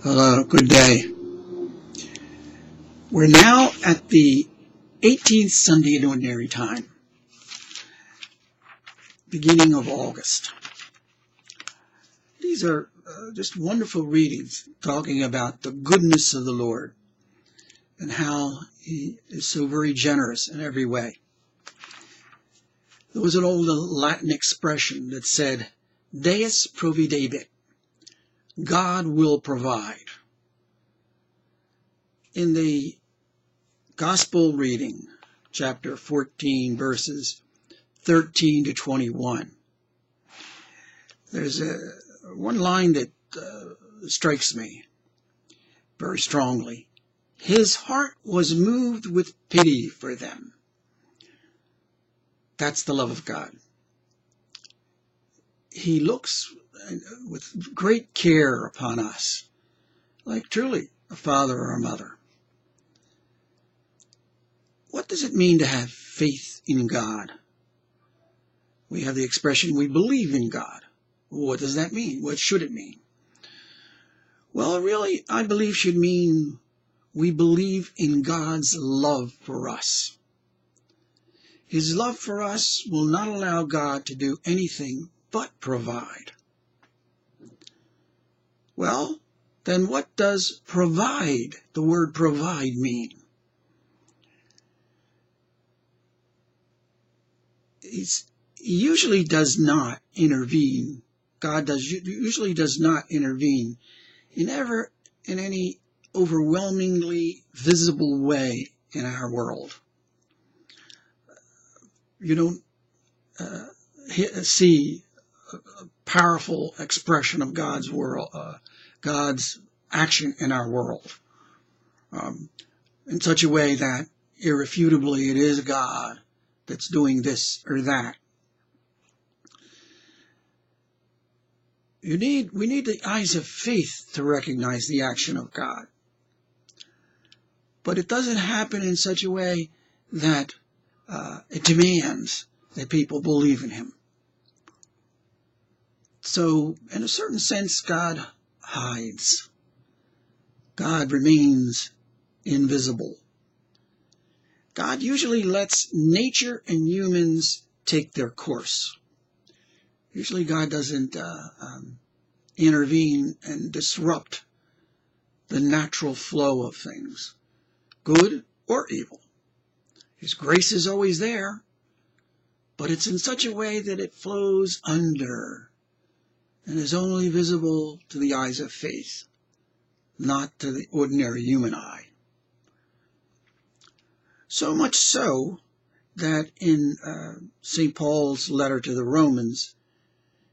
Hello, good day. We're now at the 18th Sunday in Ordinary Time, beginning of August. These are just wonderful readings talking about the goodness of the Lord and how He is so very generous in every way. There was an old Latin expression that said, Deus providebit, God will provide. In the Gospel reading, chapter 14, verses 13 to 21, there's one line that strikes me very strongly. His heart was moved with pity for them. That's the love of God. He looks with great care upon us, like truly a father or a mother. What does it mean to have faith in God? We have the expression, we believe in God. What does that mean? What should it mean? Well, really, I believe should mean we believe in God's love for us. His love for us will not allow God to do anything but provide. Well, then what does provide, the word provide, mean? He usually does not intervene. God usually does not intervene in any overwhelmingly visible way in our world. You don't see a powerful expression of God's world, God's action in our world, in such a way that irrefutably it is God that's doing this or that. We need the eyes of faith to recognize the action of God. But it doesn't happen in such a way that it demands that people believe in Him. So, in a certain sense, God hides. God remains invisible. God usually lets nature and humans take their course. Usually God doesn't intervene and disrupt the natural flow of things, good or evil. His grace is always there, but it's in such a way that it flows under and is only visible to the eyes of faith, not to the ordinary human eye. So much so that in St. Paul's letter to the Romans,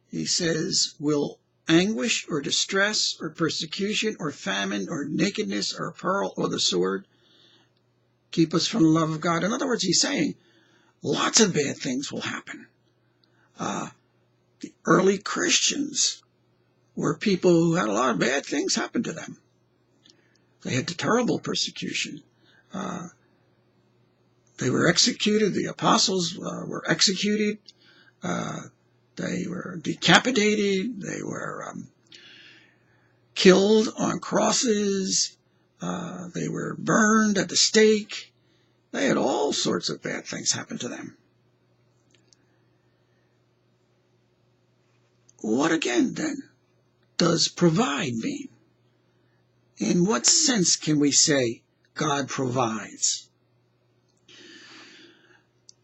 he says, will anguish or distress or persecution or famine or nakedness or peril or the sword keep us from the love of God? In other words, he's saying lots of bad things will happen. The early Christians were people who had a lot of bad things happen to them. They had terrible persecution. They were executed. The apostles were executed. They were decapitated. They were killed on crosses. They were burned at the stake. They had all sorts of bad things happen to them. What again, then, does provide mean? In what sense can we say God provides?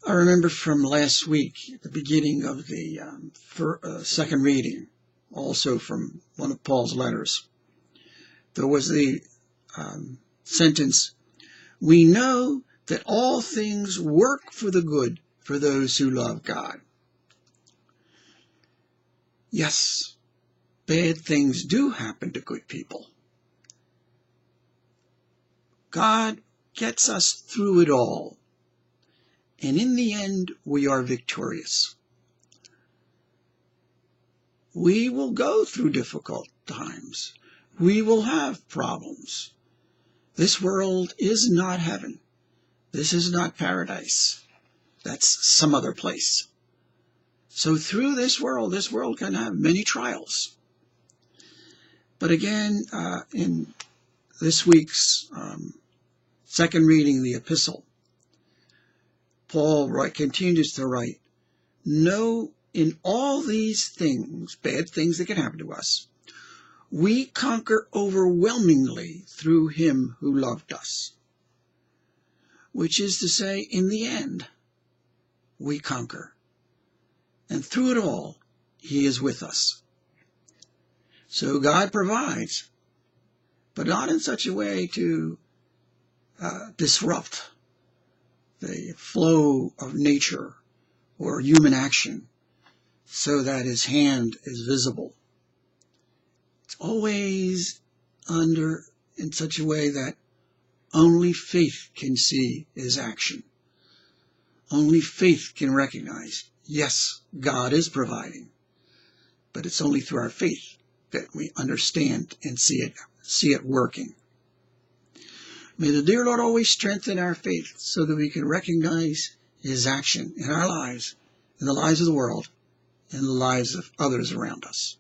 I remember from last week, at the beginning of the second reading, also from one of Paul's letters, there was the sentence, we know that all things work for the good for those who love God. Yes, bad things do happen to good people. God gets us through it all. And in the end, we are victorious. We will go through difficult times. We will have problems. This world is not heaven. This is not paradise. That's some other place. So through this world can have many trials. But again, in this week's second reading, the epistle, Paul continues to write, "No, in all these things, bad things that can happen to us, we conquer overwhelmingly through him who loved us." Which is to say, in the end, we conquer. And through it all, he is with us. So God provides, but not in such a way to disrupt the flow of nature or human action so that his hand is visible. It's always in such a way that only faith can see his action. Only faith can recognize, yes, God is providing, but it's only through our faith that we understand and see it working. May the dear Lord always strengthen our faith so that we can recognize his action in our lives, in the lives of the world, and the lives of others around us.